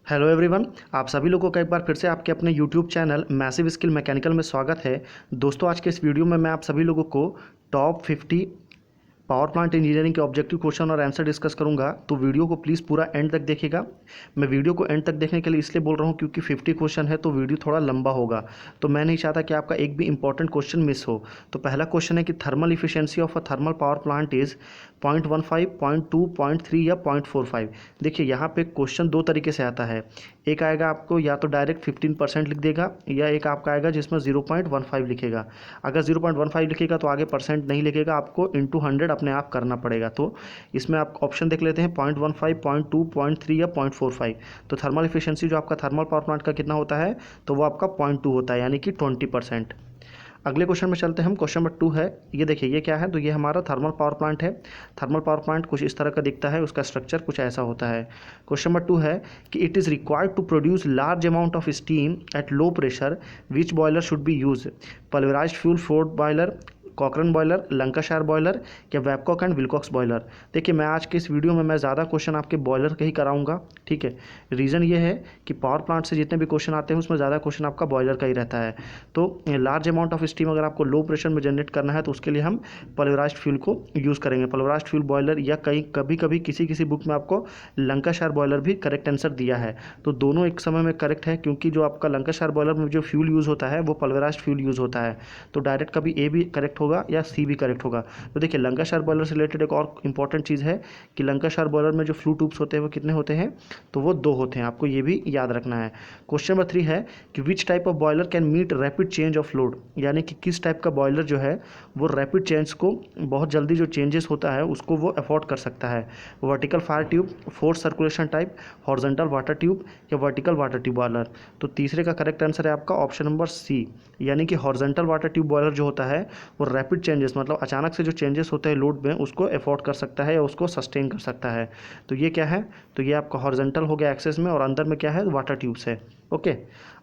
Hello everyone, आप सभी लोगों का एक बार फिर से आपके अपने YouTube channel massive skill mechanical में स्वागत है। दोस्तों, आज के इस वीडियो में मैं आप सभी लोगों को टॉप 50 पावर प्लांट इंजीनियरिंग के ऑब्जेक्टिव क्वेश्चन और आंसर डिस्कस करूंगा। तो वीडियो को प्लीज़ पूरा एंड तक देखिएगा। मैं वीडियो को एंड तक देखने के लिए इसलिए बोल रहा हूं क्योंकि 50 क्वेश्चन है तो वीडियो थोड़ा लंबा होगा। तो मैं नहीं चाहता कि आपका एक भी इंपॉर्टेंट क्वेश्चन मिस हो। तो पहला क्वेश्चन है कि thermal efficiency of a thermal power plant is 0.15, 0.2, 0.3 या 0.45। देखिए, यहाँ पे क्वेश्चन दो तरीके से आता है। एक आएगा आपको या तो डायरेक्ट 15% लिख देगा, या एक आपका आएगा जिसमें 0.15 लिखेगा। अगर 0.15 लिखेगा तो आगे परसेंट नहीं लिखेगा, आपको इंटू 100 अपने आप करना पड़ेगा। तो इसमें आप ऑप्शन देख लेते हैं 0.15, 0.2, 0.3 या 0.45। तो थर्मल इफिशियंसी जो आपका थर्मल पावर प्लांट का कितना होता है, तो वो आपका 0.2 होता है, यानी कि 20%। अगले क्वेश्चन में चलते हैं हम। क्वेश्चन नंबर 2 है, ये देखिए ये क्या है, तो ये हमारा थर्मल पावर प्लांट है। थर्मल पावर प्लांट कुछ इस तरह का दिखता है, उसका स्ट्रक्चर कुछ ऐसा होता है। क्वेश्चन नंबर 2 है कि it is required to produce large amount of steam at low pressure, which boiler should be use? Pulverised fuel fired boiler, Cochran boiler, Lancashire boiler या बैबकॉक एंड विल्कॉक्स बॉयलर? देखिए, मैं आज के इस video में मैं ज़्यादा क्वेश्चन आपके बॉयलर के ही कराऊंगा, ठीक है। रीज़न ये है कि पावर प्लांट से जितने भी क्वेश्चन आते हैं उसमें ज़्यादा क्वेश्चन आपका बॉयलर का ही रहता है। तो लार्ज अमाउंट ऑफ स्टीम अगर आपको लो प्रेशर में जनरेट करना है तो उसके लिए हम पल्वराइज्ड फ्यूल को यूज़ करेंगे। पल्वराइज्ड फ्यूल बॉयलर या कहीं कभी कभी किसी किसी बुक में आपको लंकाशायर बॉयलर भी करेक्ट आंसर दिया है। तो दोनों एक समय में करेक्ट है, क्योंकि जो आपका लंकाशायर बॉयलर में जो फ्यूल यूज़ होता है वो पल्वराइज्ड फ्यूल यूज़ होता है। तो डायरेक्ट कभी ए भी करेक्ट होगा या सी भी करेक्ट होगा। तो देखिए, लंकाशायर बॉयलर से रिलेटेड एक और इंपॉर्टेंट चीज़ है कि लंकाशायर बॉयलर में जो फ्लू ट्यूब्स होते हैं वो कितने होते हैं, तो वो 2 होते हैं। आपको ये भी याद रखना है। क्वेश्चन नंबर 3 है कि which type of boiler can meet rapid change of load, यानी कि किस टाइप का बॉयलर जो है वो रैपिड चेंज को, बहुत जल्दी जो चेंजेस होता है उसको वो अफोर्ड कर सकता है। Vertical fire tube, force circulation type, horizontal water tube या वर्टिकल वाटर ट्यूब बॉयलर? तो तीसरे का करेक्ट आंसर है आपका ऑप्शन नंबर सी, यानी कि हॉरिजॉन्टल वाटर ट्यूब बॉयलर जो होता है वो रैपिड चेंजेस, मतलब अचानक से जो चेंजेस होते हैं लोड में उसको अफोर्ड कर सकता है या उसको सस्टेन कर सकता है। तो ये क्या है, तो ये आपका हॉरिजॉन्टल हो गया एक्सेस में, और अंदर में क्या है, वाटर ट्यूब्स है। ओके,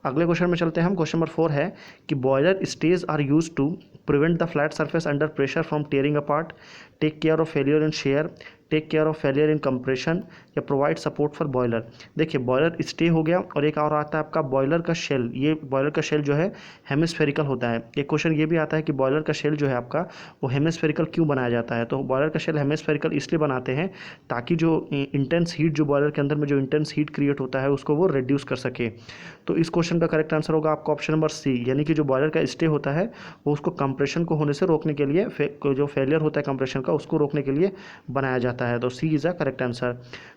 अगले क्वेश्चन में चलते हैं हम। क्वेश्चन नंबर 4 है कि boiler stays are use to prevent the flat surface under pressure from tearing apart, take care of failure in shear, take care of failure in compression या provide support for boiler? देखिए, boiler stay हो गया, और एक और आता है आपका बॉयलर का शेल। ये बॉयलर का शेल जो है हेमिस्फेरिकल होता है। एक क्वेश्चन ये भी आता है कि बॉयलर का शेल जो है आपका वो हेमिस्फेरिकल क्यों बनाया जाता है? तो बॉयलर का शेल हेमिस्फेरिकल इसलिए बनाते हैं ताकि जो इंटेंस हीट, जो बॉयलर के अंदर में जो इंटेंस हीट क्रिएट होता है उसको वो रिड्यूस कर सके। तो इस क्वेश्चन का करेक्ट आंसर होगा आपका ऑप्शन नंबर सी, यानी कि जो बॉयलर का स्टे होता है वो उसको कंप्रेशन को होने से रोकने के लिए, जो फेलियर होता है कंप्रेशन का उसको रोकने के लिए बनाया जाता है। तो C is the correct answer.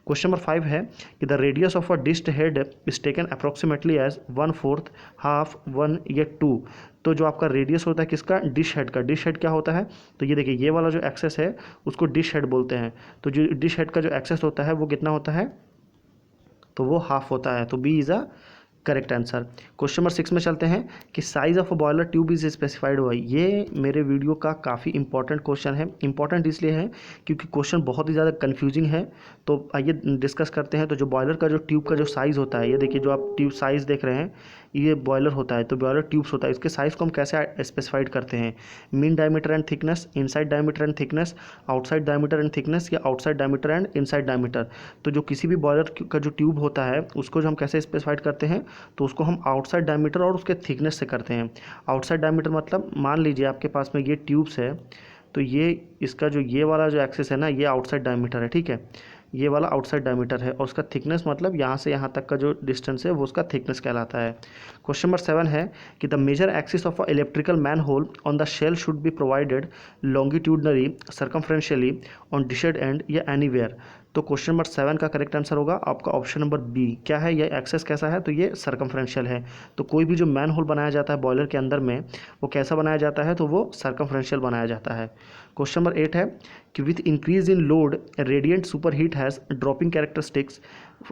Question number 5 है कि the radius of a dished head is taken approximately as 1/4, half, 1 या 2। तो जो आपका रेडियस होता है किसका, डिश हेड का। डिश हेड क्या होता है, तो ये देखिए ये वाला जो एक्सेस है उसको डिश हेड बोलते हैं। तो जो डिश हेड का जो एक्सेस होता है वो कितना होता है, तो वो हाफ होता है। तो B is a correct answer. Question number 6 में चलते हैं कि size of a boiler tube is specified हुआ। ये मेरे वीडियो का काफ़ी इंपॉर्टेंट क्वेश्चन है। इंपॉर्टेंट इसलिए है क्योंकि क्वेश्चन बहुत ही ज़्यादा कंफ्यूजिंग है। तो आइए डिस्कस करते हैं। तो जो बॉयलर का जो ट्यूब का जो साइज़ होता है, ये देखिए जो आप ट्यूब साइज़ देख रहे हैं, ये बॉयलर होता है। तो बॉयलर ट्यूब्स होता है, इसके साइज़ को हम कैसे स्पेसिफाइड करते हैं? Mean diameter and thickness, inside diameter and thickness, outside diameter and thickness या outside diameter and inside diameter? तो जो किसी भी बॉयलर का जो ट्यूब होता है उसको जो हम कैसे स्पेसिफाइड करते हैं, तो उसको हम आउटसाइड डायमीटर और उसके थिकनेस से करते हैं। आउटसाइड डायमीटर मतलब मान लीजिए आपके पास में ये ट्यूब्स है, तो ये इसका जो ये वाला जो एक्सेस है ना, ये आउटसाइड डायमीटर है, ठीक है। ये वाला आउटसाइड डायमीटर है, और उसका थिकनेस मतलब यहाँ से यहाँ तक का जो डिस्टेंस है वो उसका थिकनेस कहलाता है। क्वेश्चन नंबर 7 है कि the major axis of a electrical manhole on the shell should be provided longitudinally, circumferentially, on dished end या एनीवेयर? तो क्वेश्चन नंबर 7 का करेक्ट आंसर होगा आपका ऑप्शन नंबर बी। क्या है ये एक्सेस, कैसा है, तो ये सर्कमफ्रेंशियल है। तो कोई भी जो मैन होल बनाया जाता है बॉयलर के अंदर में वो कैसा बनाया जाता है, तो वो सर्कमफ्रेंशियल बनाया जाता है। क्वेश्चन नंबर 8 है कि with increase in load radiant super heat has dropping characteristics,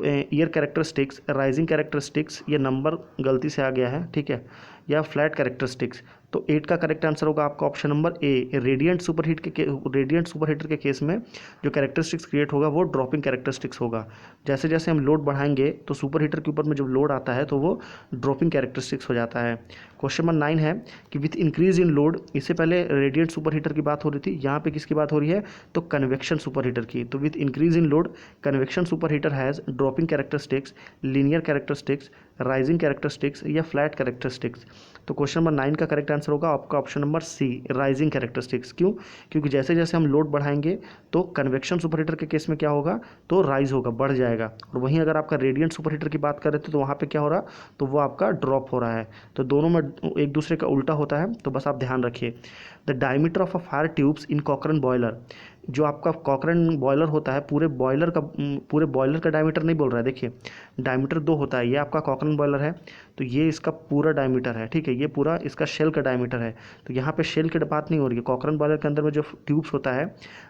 year characteristics, rising characteristics, ये नंबर गलती से आ गया है, ठीक है, या फ्लैट कैरेक्टरिस्टिक्स? तो 8 का करेक्ट आंसर होगा आपका ऑप्शन नंबर ए। रेडिएंट सुपर हीटर के केस में जो कैरेक्टरिस्टिक्स क्रिएट होगा वो ड्रॉपिंग कैरेक्टरिस्टिक्स होगा। जैसे जैसे हम लोड बढ़ाएंगे तो सुपर हीटर के ऊपर में जब लोड आता है तो वो ड्रॉपिंग कैरेक्टरिस्टिक्स हो जाता है। क्वेश्चन नंबर 9 है कि विथ इंक्रीज इन लोड, इससे पहले रेडिएंट सुपर हीटर की बात हो रही थी, यहाँ पे किसकी बात हो रही है, तो कन्वेक्शन सुपर हीटर की। तो with increase in load convection super heater has dropping characteristics, linear characteristics, rising characteristics या फ्लैट कैरेक्टरिस्टिक्स। तो क्वेश्चन नंबर 9 का करेक्ट आंसर होगा आपका option number C, rising characteristics. क्यों? क्योंकि जैसे जैसे हम लोड बढ़ाएंगे तो कन्वेक्शन सुपर हीटर के केस में क्या होगा, तो राइज होगा, बढ़ जाएगा। और वहीं अगर आपका रेडिएंट सुपर हीटर की बात करें तो वहाँ पे क्या हो रहा, तो वो आपका ड्रॉप हो रहा है। तो दोनों में एक दूसरे का उल्टा होता है, तो बस आप ध्यान रखिए। The diameter of a fire tubes in Cochran boiler, जो आपका कॉकरन बॉयलर होता है, पूरे बॉयलर का डायमीटर नहीं बोल रहा है, देखिए डायमीटर 2 होता है। ये आपका कॉकरन बॉयलर है तो ये इसका पूरा डायमीटर है, ठीक है, ये पूरा इसका शेल का डायमीटर है। तो यहाँ पे शेल की बात नहीं हो रही है। कॉकरन बॉयलर के अंदर में जो ट्यूब्स होता है,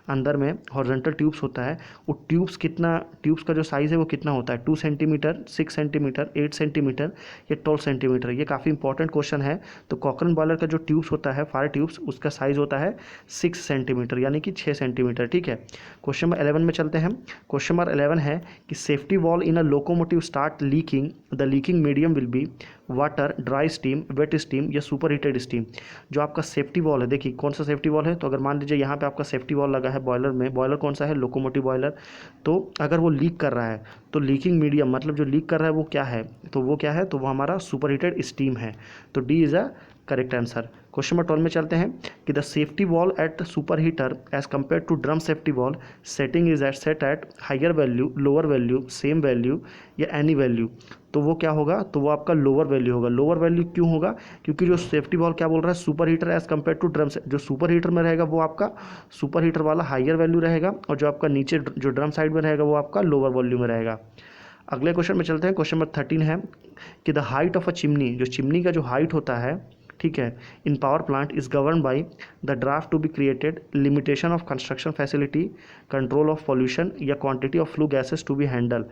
अंदर में हॉरिजॉन्टल ट्यूब्स होता है, वो ट्यूब्स का जो साइज़ है वो कितना होता है, 2 सेंटीमीटर, 6 सेंटीमीटर, 8 सेंटीमीटर या 12 सेंटीमीटर। ये काफ़ी इंपॉर्टेंट क्वेश्चन है। तो कॉकरन बॉयलर का जो ट्यूब्स होता है, फायर ट्यूब्स, उसका साइज़ होता है 6 सेंटीमीटर यानी कि 6 सेंटीमीटर, ठीक है। क्वेश्चन नंबर 11 में चलते हैं। क्वेश्चन नंबर 11 है कि safety valve in a locomotive start leaking, the leaking medium will be water, dry steam, wet steam या सुपर हीटेड स्टीम। जो आपका सेफ्टी वॉल है, देखिए कौन सा सेफ्टी वॉल है, तो अगर मान लीजिए यहाँ पे आपका सेफ्टी वॉल लगा है बॉयलर में, बॉयलर कौन सा है, लोकोमोटिव बॉयलर। तो अगर वो लीक कर रहा है तो लीकिंग मीडियम मतलब जो लीक कर रहा है वो क्या है, तो वो क्या है, तो वो हमारा सुपर हीटेड स्टीम है। तो D is a correct answer. Question number 12 में चलते हैं कि the safety valve at super heater as compare to drum safety valve setting is at set at higher value, lower value, same value या any value. तो वो क्या होगा, तो वो आपका लोअर वैल्यू होगा। लोअर वैल्यू क्यों होगा, क्योंकि जो सेफ्टी वॉल क्या बोल रहा है, super heater as compare to drum, जो सुपर हीटर में रहेगा वो आपका सुपर हीटर वाला हायर वैल्यू रहेगा, और जो आपका नीचे जो ड्रम साइड में रहेगा वो आपका लोअर वैल्यू में रहेगा। अगले क्वेश्चन में चलते हैं। क्वेश्चन नंबर 13 है कि the height of a chimney, जो चिमनी का जो हाइट होता है, ठीक है, in power plant is govern by the draft to be created, limitation of construction facility, control of pollution या quantity of flue gases to be handle.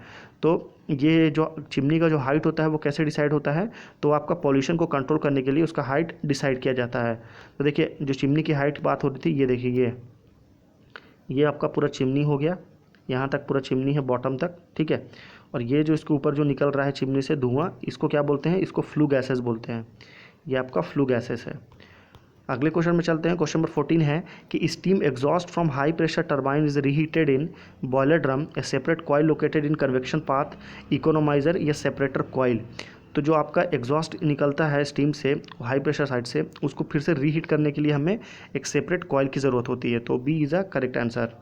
तो ये जो चिमनी का जो हाइट होता है वो कैसे डिसाइड होता है, तो आपका पॉल्यूशन को कंट्रोल करने के लिए उसका हाइट डिसाइड किया जाता है। तो देखिए जो चिमनी की हाइट बात हो रही थी, ये देखिए ये आपका पूरा चिमनी हो गया, यहाँ तक पूरा चिमनी है बॉटम तक, ठीक है। और ये जो इसके ऊपर जो निकल रहा है चिमनी से धुआं, इसको क्या बोलते हैं, इसको फ्लू गैसेस बोलते हैं। ये आपका फ्लू गैसेस है। अगले क्वेश्चन में चलते हैं। क्वेश्चन नंबर 14 है कि steam exhaust from high pressure turbine is reheated in boiler drum, A separate coil located in convection path, economiser या सेपरेटर कॉइल। तो जो आपका एग्जॉस्ट निकलता है स्टीम से हाई प्रेशर साइड से, उसको फिर से रीहीट करने के लिए हमें एक सेपरेट कॉइल की ज़रूरत होती है। तो B is a correct answer.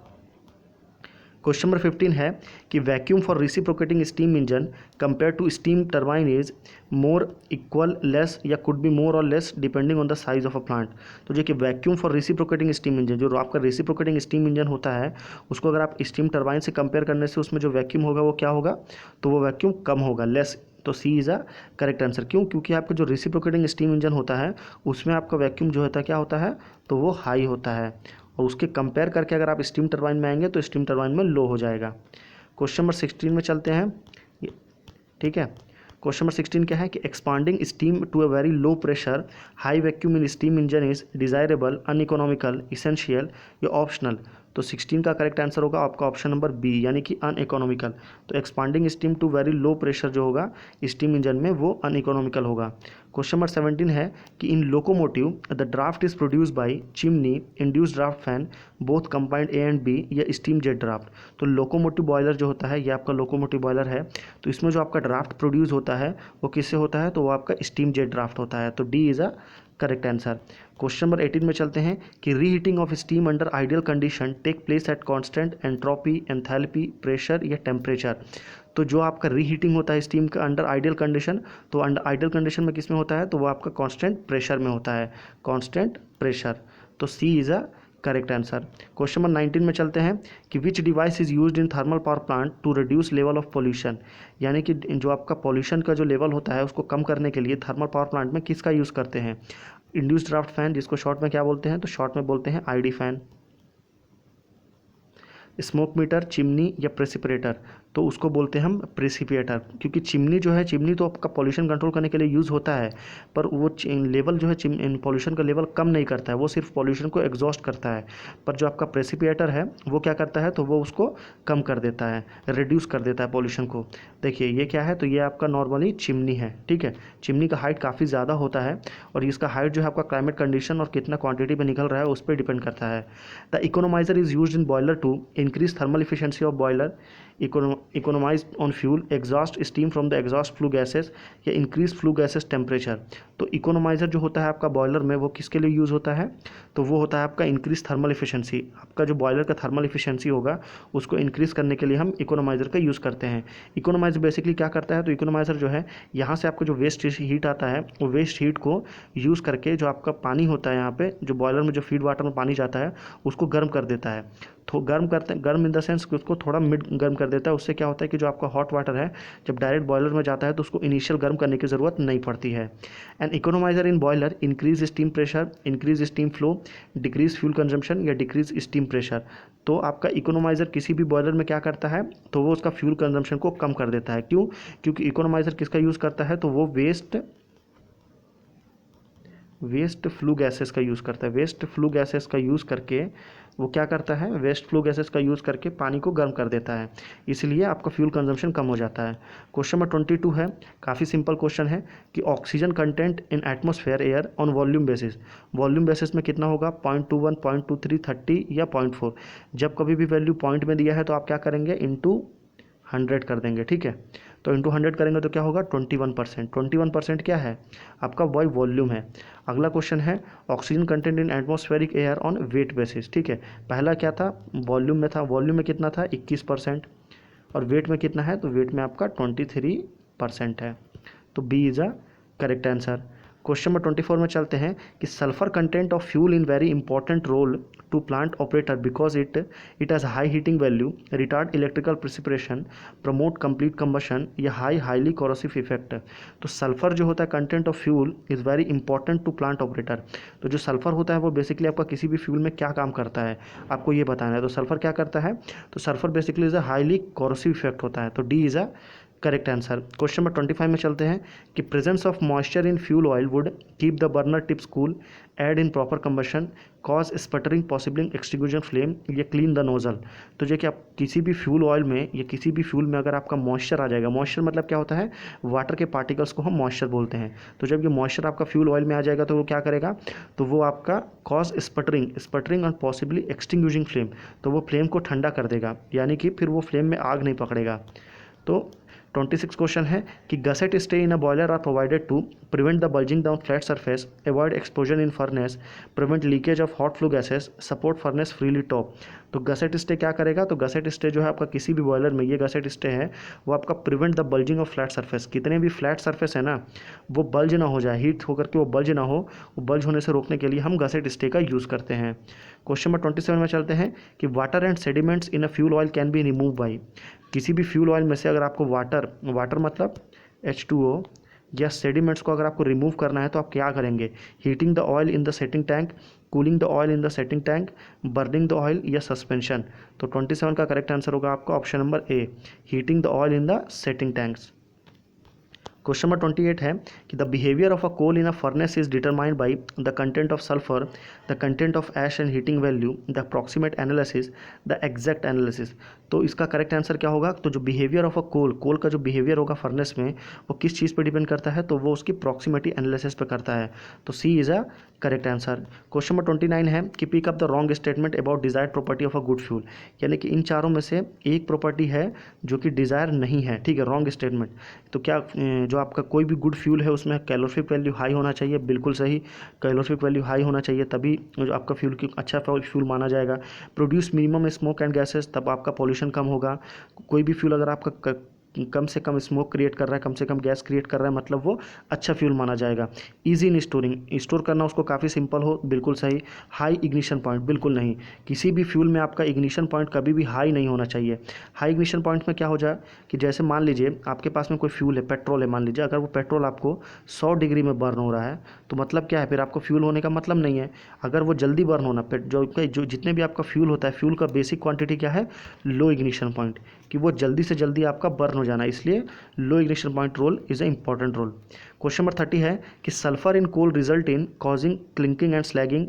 Question number 15 है कि vacuum for reciprocating steam engine compare to steam turbine is more, equal, less या कुड बी मोर और less depending on the size of a plant. तो जो कि vacuum for reciprocating steam engine, जो आपका reciprocating steam engine होता है, उसको अगर आप स्टीम टरबाइन से कंपेयर करने से उसमें जो वैक्यूम होगा वो क्या होगा, तो वो वैक्यूम कम होगा, लेस। तो C is a correct answer. क्यों? क्योंकि आपका जो रिसिप्रोकेटिंग स्टीम इंजन होता है उसमें आपका वैक्यूम जो होता है क्या होता है, तो वो हाई होता है, और उसके कंपेयर करके अगर आप स्टीम टरबाइन में आएंगे तो स्टीम टरबाइन में लो हो जाएगा। क्वेश्चन नंबर 16 में चलते हैं, ठीक है। क्वेश्चन नंबर 16 क्या है कि expanding steam to a very low pressure high vacuum in steam engine is desirable, uneconomical, essential या ऑप्शनल। तो 16 का करेक्ट आंसर होगा आपका ऑप्शन नंबर बी यानी कि अनइकोनॉमिकल। तो expanding steam to very low pressure जो होगा स्टीम इंजन में वो अनइकोनॉमिकल होगा। क्वेश्चन नंबर 17 है कि in locomotive the draft is produce by chimney, induce draft fan, both combined A and B या स्टीम जेट ड्राफ्ट। तो लोकोमोटिव बॉयलर जो होता है ये आपका लोकोमोटिव बॉयलर है, तो इसमें जो आपका ड्राफ्ट प्रोड्यूस होता है वो किससे होता है, तो वो आपका स्टीम जेट ड्राफ्ट होता है। तो D is a correct answer. Question number 18 में चलते हैं कि reheating of steam under ideal condition take place at constant entropy, enthalpy, pressure या टेम्परेचर। तो जो आपका रीहीटिंग होता है स्टीम का अंडर आइडियल कंडीशन, तो अंडर आइडियल कंडीशन में किस में होता है, तो वो आपका कांस्टेंट प्रेशर में होता है, कांस्टेंट प्रेशर। तो C is a correct answer. Question number 19 में चलते हैं कि which device is used in thermal power plant to reduce level of pollution. यानी कि जो आपका पॉल्यूशन का जो लेवल होता है उसको कम करने के लिए थर्मल पावर प्लांट में किसका यूज़ करते हैं। इंड्यूस ड्राफ्ट फैन, जिसको शॉर्ट में क्या बोलते हैं, तो शॉर्ट में बोलते हैं ID fan. Smoke meter, chimney या प्रेसिपिरेटर। तो उसको बोलते हैं हम प्रेसिपिएटर। क्योंकि चिमनी जो है, चिमनी तो आपका पॉल्यूशन कंट्रोल करने के लिए यूज़ होता है, पर वो लेवल जो है पॉल्यूशन का लेवल कम नहीं करता है, वो सिर्फ पॉल्यूशन को एग्जॉस्ट करता है। पर जो आपका प्रेसिपिएटर है वो क्या करता है, तो वो उसको कम कर देता है, रिड्यूस कर देता है पॉल्यूशन को। देखिए ये क्या है, तो ये आपका नॉर्मली चिमनी है, ठीक है। चिमनी का हाइट काफ़ी ज़्यादा होता है और इसका हाइट जो है आपका क्लाइमेट कंडीशन और कितना क्वांटिटी में निकल रहा है उस पर डिपेंड करता है। The economiser is used in boiler to increase thermal efficiency of boiler, economise on fuel, exhaust steam from the exhaust flue gases या इंक्रीज फ्लू गैसेस टेम्परेचर। तो इकोनोमाइजर जो होता है आपका बॉयलर में वो किसके लिए यूज़ होता है, तो वो होता है आपका इंक्रीज थर्मल इफिशियंसी। आपका जो बॉयलर का थर्मल इफिशियंसी होगा उसको इंक्रीज करने के लिए हम इकोनोमाइजर का यूज़ करते हैं। इकोनोमाइजर बेसिकली क्या करता है, तो इकोनोमाइजर जो है यहाँ से आपका जो वेस्ट हीट आता है वो वेस्ट हीट को यूज़ करके जो आपका पानी होता है यहाँ पे जो बॉयलर में जो फीड वाटर में पानी जाता है उसको गर्म कर देता है। तो गर्म इन द सेंस कि उसको थोड़ा मिड गर्म कर देता है। उससे क्या होता है कि जो आपका हॉट वाटर है जब डायरेक्ट बॉयलर में जाता है तो उसको इनिशियल गर्म करने की ज़रूरत नहीं पड़ती है। And economiser in boiler increase steam pressure, increase steam flow, decrease fuel consumption या डिक्रीज स्टीम प्रेशर। तो आपका इकोनोमाइजर किसी भी बॉयलर में क्या करता है, तो वो उसका फ्यूल कंजम्पशन को कम कर देता है। क्यों, क्योंकि इकोनोमाइजर किसका यूज़ करता है, तो वो वेस्ट फ्लू गैसेस का यूज़ करता है। वेस्ट फ्लू गैसेस का यूज़ करके वो क्या करता है, वेस्ट फ्लू गैसेस का यूज़ करके पानी को गर्म कर देता है, इसलिए आपका फ्यूल कंजम्पशन कम हो जाता है। क्वेश्चन नंबर 22 है, काफ़ी सिंपल क्वेश्चन है कि oxygen content in atmosphere air on volume basis, volume basis में कितना होगा, 0.21, 0.23, 30 या 0.4। जब कभी भी वैल्यू पॉइंट में दिया है तो आप क्या करेंगे, इंटू 100 कर देंगे, ठीक है। तो इंटू 100 करेंगे तो क्या होगा, 21%। 21% क्या है, आपका वॉल्यूम है। अगला क्वेश्चन है oxygen content in atmospheric air on wet basis, ठीक है। पहला क्या था, वॉल्यूम में था, वॉल्यूम में कितना था 21% और वेट में कितना है, तो वेट में आपका 23% है। तो B is a correct answer. Question number 24 में चलते हैं कि sulphur content of fuel in very important role to plant operator because it has high heating value, retard electrical precipitation, promote complete combustion या highly corrosive effect. तो sulphur जो होता है content of fuel is very important to plant operator. तो जो sulphur होता है वो बेसिकली आपका किसी भी फ्यूल में क्या काम करता है आपको ये बताना है। तो सल्फर क्या करता है, तो sulphur basically is a highly corrosive effect होता है। तो D is a correct answer. Question number 25 में चलते हैं कि presence of moisture in fuel oil would keep the burner tips cool, aid in proper combustion, cause sputtering, possibly extinguishing flame, ये clean the nozzle. तो जो कि आप किसी भी फ्यूल ऑयल में या किसी भी फ्यूल में अगर आपका मॉइस्चर आ जाएगा, मॉइस्चर मतलब क्या होता है, वाटर के पार्टिकल्स को हम मॉइस्चर बोलते हैं। तो जब ये मॉइस्चर आपका फ्यूल ऑयल में आ जाएगा तो वो क्या करेगा, तो वो आपका कॉज स्पटरिंग और पॉसिबली एक्सटिंग्विशिंग फ्लेम, तो वो फ्लेम को ठंडा कर देगा, यानी कि फिर वो फ्लेम में आग नहीं पकड़ेगा। तो 26 क्वेश्चन है कि gusset stay in a boiler are provided to prevent the bulging down flat surface, avoid exposure in furnace, prevent leakage of hot flue gases, support furnace freely top. तो गसेट स्टे क्या करेगा, तो gusset stay जो है आपका किसी भी boiler में, ये गसेट स्टे है वो आपका prevent the bulging of flat surface, कितने भी फ्लैट सरफेस है ना वो बल्ज ना हो जाए, हीट होकर के वो बल्ज ना हो, वो बल्ज होने से रोकने के लिए हम गसेट स्टे का यूज़ करते हैं। क्वेश्चन नंबर 27 में चलते हैं कि water and sediments in a fuel oil can be remove by, किसी भी फ्यूल ऑयल में से अगर आपको वाटर मतलब H2O या सेडिमेंट्स को अगर आपको रिमूव करना है तो आप क्या करेंगे, heating the oil in the setting tank, cooling the oil in the setting tank, burning the oil या सस्पेंशन। तो 27 का करेक्ट आंसर होगा आपका option number A, heating the oil in the setting tanks. Question number 28 है कि the behaviour of a coal in a furnace is determined by the content of sulphur, the content of ash and heating value, the approximate analysis, the exact analysis. तो इसका correct answer क्या होगा, तो जो behaviour of a कोल का जो behaviour होगा furnace में वो किस चीज़ पर डिपेंड करता है, तो वो उसकी प्रॉक्सिमिटी एनालिसिस पे करता है। तो C is a correct answer. Question number 29 है कि pick up the wrong statement about desired property of a good fuel, यानी कि इन चारों में से एक प्रॉपर्टी है जो कि डिज़ायर नहीं है, ठीक है, रॉन्ग स्टेटमेंट। तो क्या जो आपका कोई भी गुड फ्यूल है उसमें कैलोरीफिक वैल्यू हाई होना चाहिए, बिल्कुल सही, कैलोरीफिक वैल्यू हाई होना चाहिए तभी जो आपका फ्यूल की अच्छा फ्यूल माना जाएगा। Produce minimum smoke and gases, तब आपका पॉल्यूशन कम होगा। कोई भी फ्यूल अगर आपका कम से कम स्मोक क्रिएट कर रहा है, कम से कम गैस क्रिएट कर रहा है, मतलब वो अच्छा फ्यूल माना जाएगा। ईजी इन स्टोरिंग, स्टोर करना उसको काफ़ी सिंपल हो, बिल्कुल सही। हाई इग्निशन पॉइंट, बिल्कुल नहीं, किसी भी फ्यूल में आपका इग्निशन पॉइंट कभी भी हाई नहीं होना चाहिए। हाई इग्निशन पॉइंट में क्या हो जाए कि जैसे मान लीजिए आपके पास में कोई फ्यूल है, पेट्रोल है मान लीजिए, अगर वो पेट्रोल आपको 100 डिग्री में बर्न हो रहा है तो मतलब क्या है, फिर आपको फ्यूल होने का मतलब नहीं है। अगर वो जल्दी बर्न होना, जो जितने भी आपका फ्यूल होता है, फ्यूल का बेसिक क्वांटिटी क्या है, लो इग्निशन पॉइंट, कि वो जल्दी से जल्दी आपका बर्न हो जाना, इसलिए low ignition point role is a important role. Question number 30 है कि sulphur in coal result in causing clinking and slagging,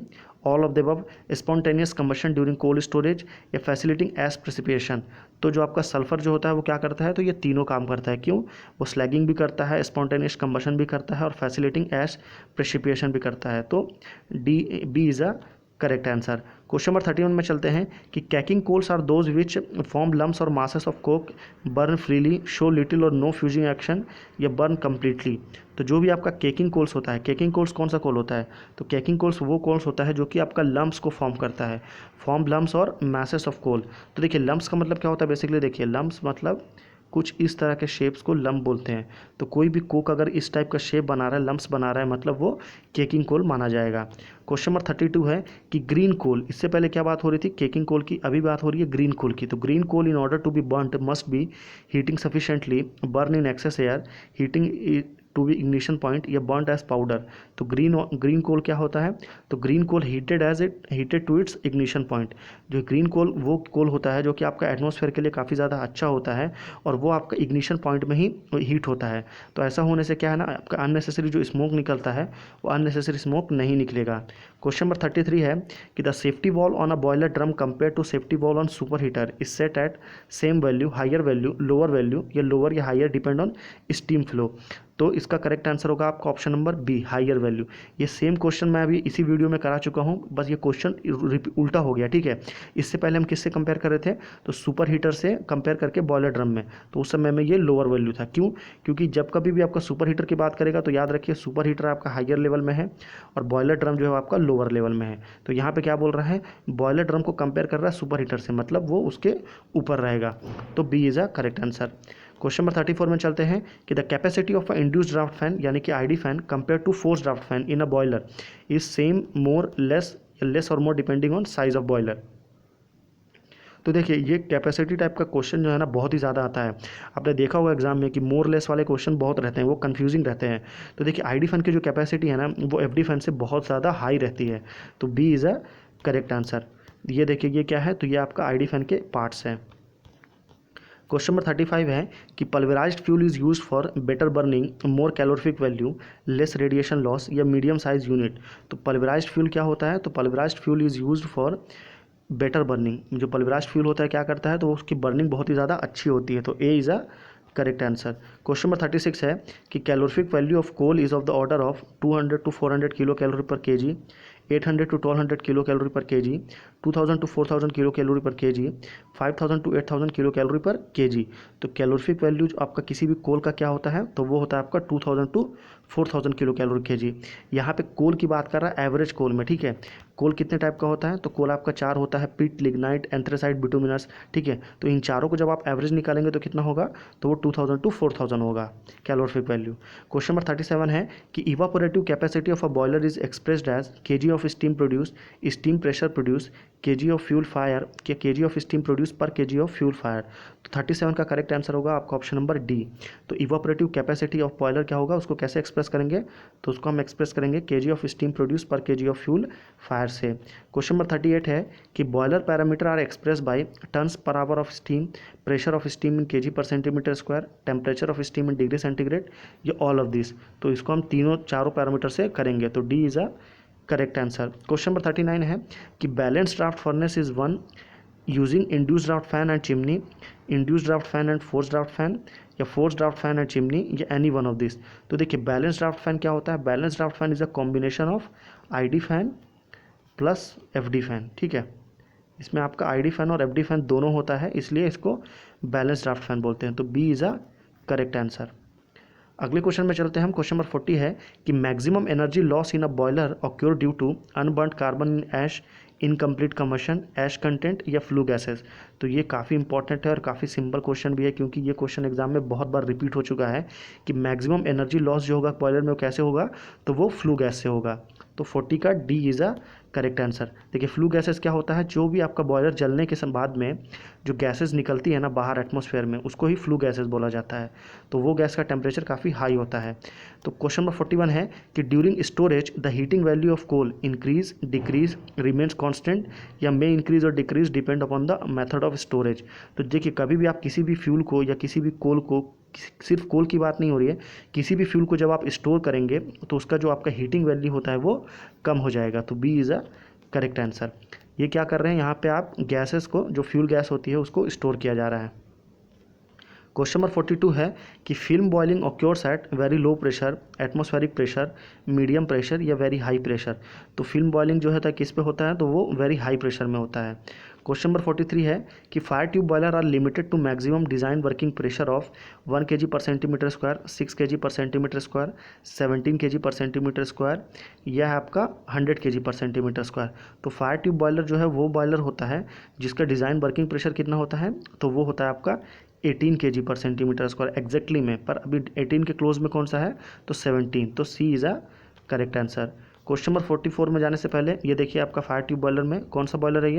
all of the above, spontaneous combustion during cold storage, या फैसिलिटिंग एस प्रेसिपिटेशन। तो जो आपका sulphur जो होता है वो क्या करता है, तो ये तीनों काम करता है। क्यों, वो स्लैगिंग भी करता है, स्पॉन्टेनियस कंबशन भी करता है, और फैसिलिटिंग एस प्रेसिपिटेशन भी करता है। तो D B is a correct answer. Question number 31 में चलते हैं कि caking coals are those which form lumps or masses of coke, burn freely, show little or no fusing action, या बर्न कंप्लीटली। तो जो भी आपका केकिंग कोल्स होता है, केकिंग कोल्स कौन सा कोल होता है, तो केकिंग कोल्स वो कोल्स होता है जो कि आपका लम्स को फॉर्म करता है, फॉर्म लम्स और मैसेस ऑफ कोल। तो देखिए लम्स का मतलब क्या होता है, बेसिकली देखिए लम्स मतलब कुछ इस तरह के शेप्स को लम्प बोलते हैं। तो कोई भी कोक अगर इस टाइप का शेप बना रहा है, लम्प्स बना रहा है, मतलब वो केकिंग कोल माना जाएगा। क्वेश्चन नंबर 32 है कि ग्रीन कोल, इससे पहले क्या बात हो रही थी, केकिंग कोल की, अभी बात हो रही है ग्रीन कोल की। तो green coal in order to be burned must be heating sufficiently, burn in excess air, heating to be ignition point, या बर्नड एज पाउडर। तो ग्रीन कोल क्या होता है, तो green coal heated to its ignition point. जो green coal वो coal होता है जो कि आपका एटमॉस्फेयर के लिए काफ़ी ज़्यादा अच्छा होता है, और वो आपका इग्निशन पॉइंट में ही हीट होता है। तो ऐसा होने से क्या है ना, आपका अननेसेसरी जो स्मोक निकलता है वो अननेसेसरी स्मोक नहीं निकलेगा। क्वेश्चन नंबर 33 है कि the safety valve on a boiler drum compare to safety valve on super heater is set at same value, higher value, lower value, या लोअर या higher depend on steam flow. तो इसका correct answer होगा आपका option number B, higher value. ये same question मैं अभी इसी वीडियो में करा चुका हूँ, बस ये क्वेश्चन उल्टा हो गया, ठीक है। इससे पहले हम किससे कंपेयर कर रहे थे, तो सुपर हीटर से कंपेयर करके बॉयलर ड्रम में, तो उस समय में ये लोअर वैल्यू था। क्यों, क्योंकि जब कभी भी आपका सुपर हीटर की बात करेगा तो याद रखिए सुपर हीटर आपका हायर लेवल में है और बॉयलर ड्रम जो है आपका लोअर लेवल में है। तो यहाँ पे क्या बोल रहा है, बॉयलर ड्रम को कंपेयर कर रहा है सुपर हीटर से, मतलब वो उसके ऊपर रहेगा। तो B is a correct answer. Question number 34 में चलते हैं कि the capacity of a induced draft fan यानी कि ID fan compare to force draft fan in a boiler is same, more, less or more depending on size of boiler. तो देखिए ये capacity type का क्वेश्चन जो है ना बहुत ही ज़्यादा आता है। आपने देखा होगा एग्जाम में कि मोर लेस वाले क्वेश्चन बहुत रहते हैं, वो कन्फ्यूजिंग रहते हैं। तो देखिए आईडी फैन की जो कैपेसिटी है ना वो एफडी फैन से बहुत ज़्यादा हाई रहती है। तो B is a correct answer. ये देखिए ये क्या है, तो ये आपका आईडी फैन के पार्ट्स हैं। क्वेश्चन नंबर 35 है कि pulverised fuel is used for better burning, more calorific value, less radiation loss, या मीडियम साइज यूनिट। तो पल्वराइज्ड फ्यूल क्या होता है, तो pulverised fuel is used for better burning. जो पल्वराइज्ड फ्यूल होता है क्या करता है, तो उसकी बर्निंग बहुत ही ज़्यादा अच्छी होती है। तो A is a correct answer. Question number 36 है कि calorific value of coal is of the order of 200 to 400 kilo calorie per K ji, 800 to 1200 kilo calorie per K ji, 2000 to 4000 kilo calorie per K ji, 5000 to 8000 kilo calorie per K जी। तो calorific value आपका किसी भी कोल का क्या होता है, तो वो होता है आपका 2000 to 4000 किलो कैलोरी के जी। यहाँ पे कोल की बात कर रहा है एवरेज कोल में, ठीक है। कोल कितने टाइप का होता है, तो कोल आपका 4 होता है, पिट, लिग्नाइट, एंथ्रेसाइट, बिटुमिनस, ठीक है। तो इन चारों को जब आप एवरेज निकालेंगे तो कितना होगा, तो वो 2000 to 4000 होगा कैलोरीफिक वैल्यू। क्वेश्चन नंबर 37 है कि evaporative capacity of a boiler is expressed as KG of steam produce, steam pressure produce, KG of fuel fire, के KG of steam produce per KG of fuel fire. तो 37 का correct answer होगा आपका option number D. तो evaporative capacity of boiler क्या होगा, उसको कैसे एक्सप्रेस करेंगे, तो उसको हम एक्सप्रेस करेंगे kg of steam produce per KG of fuel fire से। क्वेश्चन नंबर 38 है कि boiler parameter are express by tons per hour of steam, pressure of steam in kg per centimetre square, temperature of steam in degree centigrade, ये all of this. तो इसको हम चारों parameter से करेंगे। तो D is a correct answer. Question number 39 है कि balance draft furnace is one using induce draft fan and chimney, induce draft fan and force draft fan, या force draft fan and chimney, या any one of this. तो देखिए balance draft fan क्या होता है, balance draft fan is a combination of ID fan plus FD fan, ठीक है। इसमें आपका आईडी फैन और एफडी फैन दोनों होता है, इसलिए इसको बैलेंस ड्राफ्ट फैन बोलते हैं। तो B is a correct answer. अगले क्वेश्चन में चलते हैं हम। क्वेश्चन नंबर 40 है कि maximum energy loss in a boiler occur due to unburned carbon in ash incomplete combustion, ash content या फ्लू गैसेस। तो ये काफ़ी इंपॉर्टेंट है और काफ़ी सिंपल क्वेश्चन भी है, क्योंकि ये क्वेश्चन एग्जाम में बहुत बार रिपीट हो चुका है कि मैक्सिमम एनर्जी लॉस जो होगा बॉयलर में वो कैसे होगा, तो वो फ्लू गैस से होगा। तो 40 का D is a correct answer. देखिए फ्लू गैसेस क्या होता है, जो भी आपका बॉयलर जलने के बाद में जो गैसेस निकलती है ना बाहर एटमॉस्फेयर में, उसको ही फ्लू गैसेस बोला जाता है। तो वो गैस का टेम्परेचर काफ़ी हाई होता है। तो क्वेश्चन नंबर 41 है कि during storage the heating value of coal increase, decrease, remains constant या मे इंक्रीज और decrease depend upon the method of storage. तो देखिए कभी भी आप किसी भी फ्यूल को या किसी भी कोल को, सिर्फ कोल की बात नहीं हो रही है, किसी भी फ्यूल को जब आप स्टोर करेंगे तो उसका जो आपका हीटिंग वैल्यू होता है वो कम हो जाएगा। तो B is a correct answer. ये क्या कर रहे हैं, यहाँ पे आप गैसेस को, जो फ्यूल गैस होती है उसको स्टोर किया जा रहा है। क्वेश्चन नंबर 42 है कि film boiling occurs at very low pressure, atmospheric pressure, medium pressure या वेरी हाई प्रेशर। तो फिल्म बॉइलिंग जो है किस पे होता है, तो वो वेरी हाई प्रेशर में होता है। क्वेश्चन नंबर 43 है कि fire tube boiler are limited to maximum design working pressure of 1 kg per centimetre square, 6 kg per centimetre square, 17 kg per centimetre square, यह है आपका 100 kg पर सेंटीमीटर स्क्वायर। तो fire tube boiler जो है वो boiler होता है जिसका डिज़ाइन वर्किंग प्रेशर कितना होता है, तो वो होता है आपका 18 kg per centimetre square exactly में, पर अभी 18 के क्लोज में कौन सा है, तो 17। तो C is a correct answer. Question number 44 में जाने से पहले ये देखिए आपका फायर ट्यूब बॉयलर में कौन सा बॉयलर है ये,